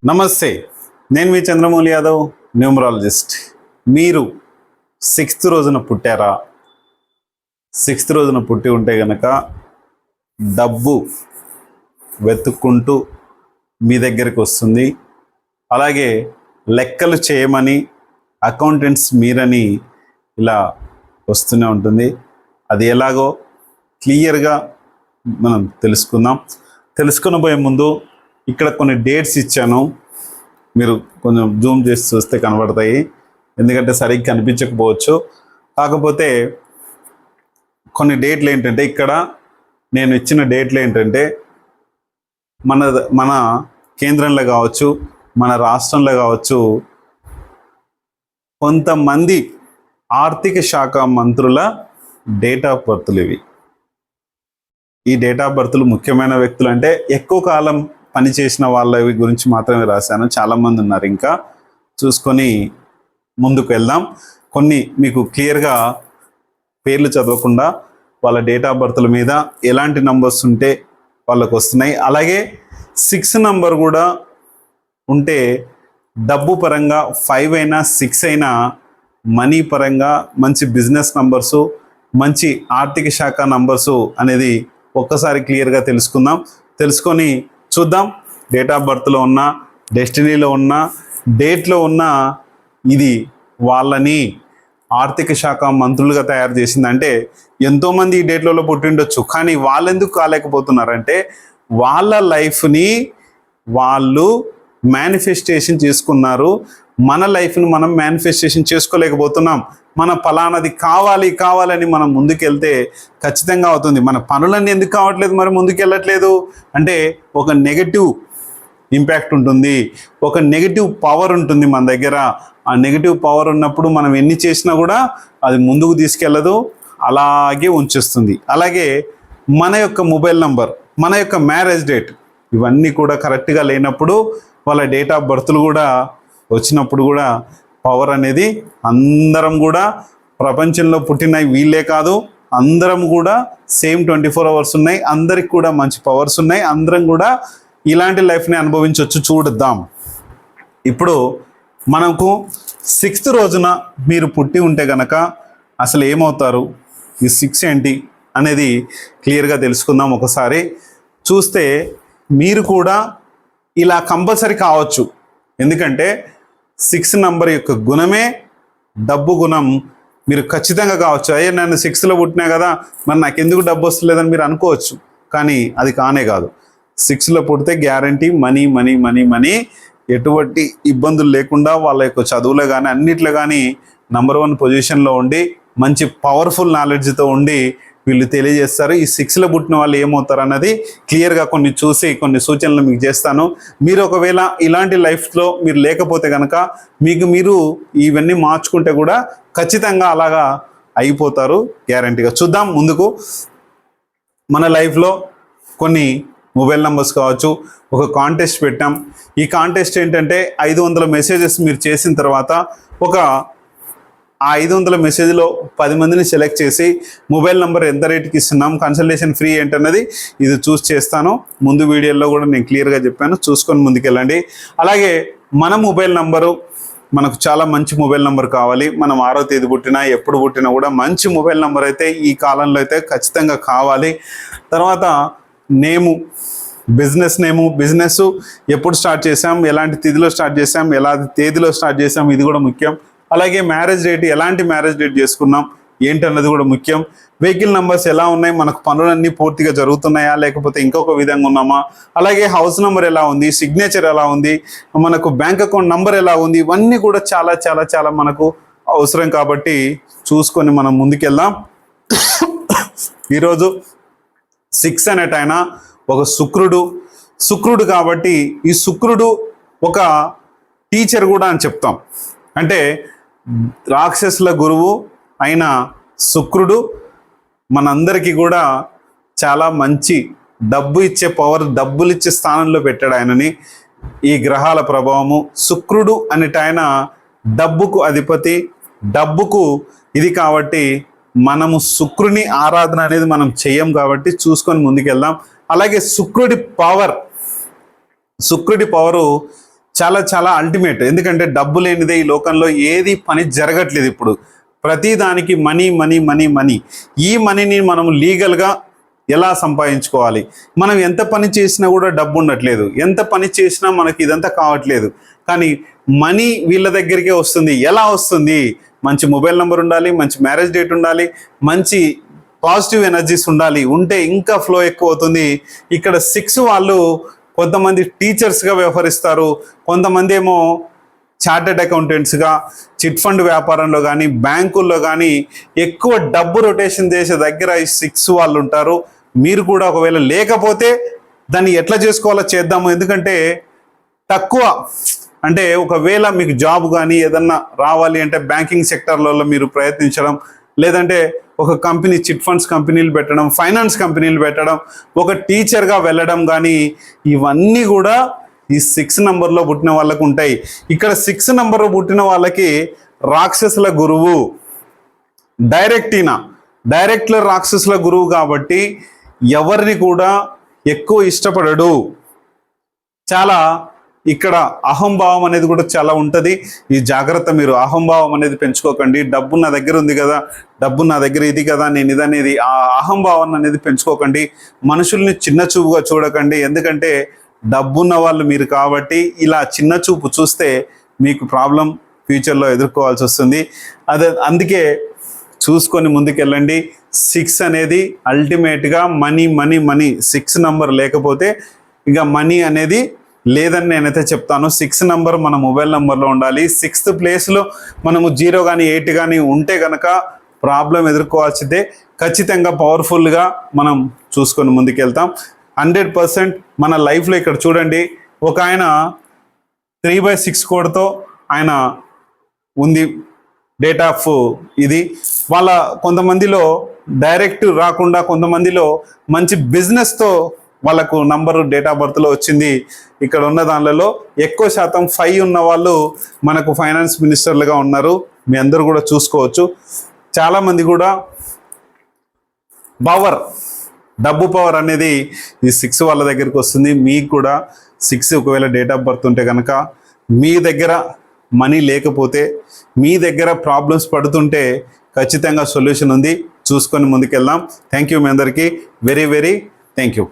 నమస్తే, నేను మీ చంద్రమౌళి యాదవ్, న్యూమరాలజిస్ట్. మీరు 6th రోజున పుట్టారా? 6th రోజున పుట్టి ఉంటే గనక డబ్బు వెతుక్కుంటూ మీ దగ్గరికి వస్తుంది. అలాగే లెక్కలు చేయమని అకౌంటెంట్స్ మీరని ఇలా వస్తూనే ఉంటుంది. అది ఎలాగో క్లియర్గా మనం తెలుసుకుందాం. తెలుసుకుని పోయే ముందు ఇక్కడ కొన్ని డేట్స్ ఇచ్చాను, మీరు కొంచెం జూమ్ చేసి చూస్తే కనబడతాయి, ఎందుకంటే సరిగ్గా కనిపించకపోవచ్చు. కాకపోతే కొన్ని డేట్లు ఏంటంటే, ఇక్కడ నేను ఇచ్చిన డేట్లు ఏంటంటే మన కేంద్రంలో కావచ్చు, మన రాష్ట్రంలో కావచ్చు, కొంతమంది ఆర్థిక శాఖ మంత్రుల డేట్ ఆఫ్ బర్త్లు ఇవి. ఈ డేట్ ఆఫ్ బర్త్లు ముఖ్యమైన వ్యక్తులు అంటే ఎక్కువ కాలం పనిచేసిన వాళ్ళ గురించి మాత్రమే రాశాను. చాలామంది ఉన్నారు, ఇంకా చూసుకొని ముందుకు వెళ్దాం. కొన్ని మీకు క్లియర్గా పేర్లు చదవకుండా వాళ్ళ డేట్ ఆఫ్ బర్త్ల మీద ఎలాంటి నంబర్స్ ఉంటే వాళ్ళకు వస్తున్నాయి. అలాగే 6 నంబర్ కూడా ఉంటే డబ్బు పరంగా 5 అయినా 6 అయినా మనీ పరంగా మంచి బిజినెస్ నంబర్సు, మంచి ఆర్థిక శాఖ నంబర్సు అనేది ఒక్కసారి క్లియర్గా తెలుసుకుందాం. తెలుసుకొని చూద్దాం. డేట్ ఆఫ్ బర్త్లో ఉన్న, డెస్టినీలో ఉన్న, డేట్లో ఉన్న ఇది వాళ్ళని ఆర్థిక శాఖ మంత్రులుగా తయారు చేసిందంటే ఎంతోమంది ఈ డేట్లలో పుట్టిండొచ్చు, కానీ వాళ్ళు ఎందుకు కాలేకపోతున్నారంటే వాళ్ళ లైఫ్ని వాళ్ళు మేనిఫెస్టేషన్ చేసుకున్నారు. మన లైఫ్ని మనం మేనిఫెస్టేషన్ చేసుకోలేకపోతున్నాం. మన ఫలానది కావాలని మనం ముందుకెళ్తే ఖచ్చితంగా అవుతుంది. మన పనులన్నీ ఎందుకు కావట్లేదు, మరి ముందుకెళ్ళట్లేదు అంటే ఒక నెగటివ్ ఇంపాక్ట్ ఉంటుంది, ఒక నెగటివ్ పవర్ ఉంటుంది మన దగ్గర. ఆ నెగటివ్ పవర్ ఉన్నప్పుడు మనం ఎన్ని చేసినా కూడా అది ముందుకు తీసుకెళ్ళదు, అలాగే ఉంచేస్తుంది. అలాగే మన యొక్క మొబైల్ నంబర్, మన యొక్క మ్యారేజ్ డేట్, ఇవన్నీ కూడా కరెక్ట్గా లేనప్పుడు వాళ్ళ డేట్ ఆఫ్ బర్త్లు కూడా వచ్చినప్పుడు కూడా పవర్ అనేది అందరం కూడా ప్రపంచంలో పుట్టిన వీళ్ళే కాదు, అందరం కూడా సేమ్ 24 hours ఉన్నాయి. అందరికి కూడా మంచి పవర్స్ ఉన్నాయి. అందరం కూడా ఇలాంటి లైఫ్ని అనుభవించవచ్చు. చూద్దాం. ఇప్పుడు మనకు 6th రోజున మీరు పుట్టి ఉంటే కనుక అసలు ఏమవుతారు, ఈ 6 ఏంటి అనేది క్లియర్గా తెలుసుకుందాం. ఒకసారి చూస్తే మీరు కూడా ఇలా కంపల్సరీ కావచ్చు. ఎందుకంటే 6 నంబర్ యొక్క గుణమే డబ్బు గుణం. మీరు ఖచ్చితంగా కావచ్చు, అయ్యే నేను 6లో పుట్టినా కదా, మరి నాకు ఎందుకు డబ్బు వస్తలేదని మీరు అనుకోవచ్చు. కానీ అది కానే కాదు. 6లో పుడితే guarantee money money money money, ఎటువంటి ఇబ్బందులు లేకుండా వాళ్ళ యొక్క చదువులో కానీ అన్నిట్లో కానీ నంబర్ 1 పొజిషన్లో ఉండి మంచి పవర్ఫుల్ నాలెడ్జ్తో ఉండి వీళ్ళు తెలియజేస్తారు. ఈ 6లో పుట్టిన వాళ్ళు ఏమవుతారు అన్నది క్లియర్గా కొన్ని చూసి కొన్ని సూచనలు మీకు చేస్తాను. మీరు ఒకవేళ ఇలాంటి లైఫ్లో మీరు లేకపోతే కనుక మీరు ఇవన్నీ మార్చుకుంటే కూడా ఖచ్చితంగా అలాగా అయిపోతారు గ్యారంటీగా. చూద్దాం ముందుకు. మన లైఫ్లో కొన్ని మొబైల్ నెంబర్స్ కావచ్చు, ఒక కాంటెస్ట్ పెట్టాం. ఈ కాంటెస్ట్ ఏంటంటే 500 మెసేజెస్ మీరు చేసిన తర్వాత ఆ 500 మెసేజ్లో 10 మందిని సెలెక్ట్ చేసి మొబైల్ నెంబర్ ఎంత రేటుకి ఇస్తున్నాం, కన్సల్టేషన్ ఫ్రీ ఏంటన్నది ఇది చూస్ చేస్తాను. ముందు వీడియోలో కూడా నేను క్లియర్గా చెప్పాను, చూసుకొని ముందుకెళ్ళండి. అలాగే మన మొబైల్ నంబరు, మనకు చాలా మంచి మొబైల్ నెంబర్ కావాలి. మనం 6వ తేదీ పుట్టినా ఎప్పుడు పుట్టినా కూడా మంచి మొబైల్ నెంబర్ అయితే ఈ కాలంలో అయితే ఖచ్చితంగా కావాలి. తర్వాత నేము, బిజినెస్ నేము, బిజినెస్ ఎప్పుడు స్టార్ట్ చేసాం, ఎలాంటి తిథిలో స్టార్ట్ చేసాం, ఎలాంటి తేదీలో స్టార్ట్ చేసాం, ఇది కూడా ముఖ్యం. అలాగే మ్యారేజ్ డేట్, ఎలాంటి మ్యారేజ్ డేట్ చేసుకున్నాం ఏంటన్నది కూడా ముఖ్యం. వెహికల్ నెంబర్స్ ఎలా ఉన్నాయి, మనకు పనులన్నీ పూర్తిగా జరుగుతున్నాయా లేకపోతే ఇంకొక విధంగా ఉన్నామా, అలాగే హౌస్ నెంబర్ ఎలా ఉంది, సిగ్నేచర్ ఎలా ఉంది, మనకు బ్యాంక్ అకౌంట్ నెంబర్ ఎలా ఉంది, ఇవన్నీ కూడా చాలా చాలా చాలా మనకు అవసరం. కాబట్టి చూసుకొని మనం ముందుకెళ్దాం. ఈరోజు 6 అనేట ఆయన ఒక శుక్రుడు కాబట్టి ఈ శుక్రుడు ఒక టీచర్ కూడా అని చెప్తాం. అంటే రాక్షసుల గురువు అయిన శుక్రుడు మనందరికీ కూడా చాలా మంచి డబ్బు ఇచ్చే పవర్, డబ్బులు ఇచ్చే స్థానంలో పెట్టాడు ఆయనని. ఈ గ్రహాల ప్రభావము, శుక్రుడు అనేట ఆయన డబ్బుకు అధిపతి, డబ్బుకు ఇది కాబట్టి మనము శుక్రుని ఆరాధన అనేది మనం చెయ్యం కాబట్టి చూసుకొని ముందుకెళ్దాం. అలాగే శుక్రుడి పవరు చాలా చాలా అల్టిమేట్. ఎందుకంటే డబ్బు లేనిదే ఈ లోకంలో ఏది పని జరగట్లేదు. ఇప్పుడు ప్రతి దానికి మనీ మనీ మనీ మనీ. ఈ మనీని మనం లీగల్గా ఎలా సంపాదించుకోవాలి? మనం ఎంత పని చేసినా కూడా డబ్బు ఉండట్లేదు, ఎంత పని చేసినా మనకి ఇదంతా కావట్లేదు. కానీ మనీ వీళ్ళ దగ్గరికే వస్తుంది. ఎలా వస్తుంది? మంచి మొబైల్ నెంబర్ ఉండాలి, మంచి మ్యారేజ్ డేట్ ఉండాలి, మంచి పాజిటివ్ ఎనర్జీస్ ఉండాలి. ఉంటే ఇంకా ఫ్లో ఎక్కువ అవుతుంది. ఇక్కడ 6 వాళ్ళు కొంతమంది టీచర్స్గా వ్యవహరిస్తారు, కొంతమంది ఏమో చార్టెడ్ అకౌంటెంట్స్గా, చిట్ ఫండ్ వ్యాపారంలో కానీ బ్యాంకుల్లో కానీ ఎక్కువ డబ్బు రొటేషన్ చేసే దగ్గర ఈ 6 వాళ్ళు ఉంటారు. మీరు కూడా ఒకవేళ లేకపోతే దాన్ని ఎట్లా చేసుకోవాలో చేద్దాము. ఎందుకంటే తక్కువ అంటే ఒకవేళ మీకు జాబ్ కానీ ఏదన్నా రావాలి అంటే బ్యాంకింగ్ సెక్టర్లలో మీరు ప్రయత్నించడం, లేదంటే ఒక కంపెనీ చిట్ ఫండ్స్ కంపెనీలు పెట్టడం, ఫైనాన్స్ కంపెనీలు పెట్టడం, ఒక టీచర్గా వెళ్ళడం కానీ ఇవన్నీ కూడా ఈ 6 నంబర్లో పుట్టిన వాళ్ళకు ఉంటాయి. ఇక్కడ 6 నంబర్లో పుట్టిన వాళ్ళకి రాక్షసుల గురువు డైరెక్ట్లో రాక్షసుల గురువు కాబట్టి ఎవరిని కూడా ఎక్కువ ఇష్టపడడు. చాలా ఇక్కడ అహంభావం అనేది కూడా చాలా ఉంటుంది. ఈ జాగ్రత్త, మీరు అహంభావం అనేది పెంచుకోకండి. డబ్బు నా దగ్గర ఉంది కదా, డబ్బు నా దగ్గర ఇది కదా, నేను ఇదనేది ఆ అహంభావాన్ని అనేది పెంచుకోకండి. మనుషుల్ని చిన్న చూపుగా చూడకండి. ఎందుకంటే డబ్బున్న వాళ్ళు మీరు కాబట్టి ఇలా చిన్న చూపు చూస్తే మీకు ప్రాబ్లం ఫ్యూచర్లో ఎదుర్కోవాల్సి వస్తుంది. అందుకే చూసుకొని ముందుకెళ్ళండి. 6 అనేది అల్టిమేట్గా మనీ మనీ మనీ. 6 నంబర్ లేకపోతే ఇక మనీ అనేది లేదని నేనైతే చెప్తాను. 6 నంబర్ మన మొబైల్ నెంబర్లో ఉండాలి. 6th ప్లేస్లో మనము 0 కానీ 8 కానీ ఉంటే కనుక ప్రాబ్లం ఎదుర్కోవాల్సిందే. ఖచ్చితంగా పవర్ఫుల్గా మనం చూసుకొని ముందుకెళ్తాం. 100% మన లైఫ్లో ఇక్కడ చూడండి, ఒక ఆయన 3/6 కోడ్తో ఆయన ఉంది డేట్ ఆఫ్ ఇది. వాళ్ళ కొంతమందిలో డైరెక్ట్ రాకుండా, కొంతమందిలో మంచి బిజినెస్తో వాళ్ళకు నంబరు డేట్ ఆఫ్ బర్త్లో వచ్చింది. ఇక్కడ ఉన్న దానిలో ఎక్కువ శాతం 5 ఉన్న వాళ్ళు మనకు ఫైనాన్స్ మినిస్టర్లుగా ఉన్నారు. మీ అందరూ కూడా చూసుకోవచ్చు. చాలామంది కూడా డబ్బు పవర్ అనేది ఈ 6 వాళ్ళ దగ్గరికి వస్తుంది. మీకు కూడా 6 ఒకవేళ డేట్ ఆఫ్ బర్త్ ఉంటే కనుక, మీ దగ్గర మనీ లేకపోతే, మీ దగ్గర ప్రాబ్లమ్స్ పడుతుంటే ఖచ్చితంగా సొల్యూషన్ ఉంది. చూసుకొని ముందుకెళ్దాం. థ్యాంక్ యూ మీ అందరికీ. Very very thank you.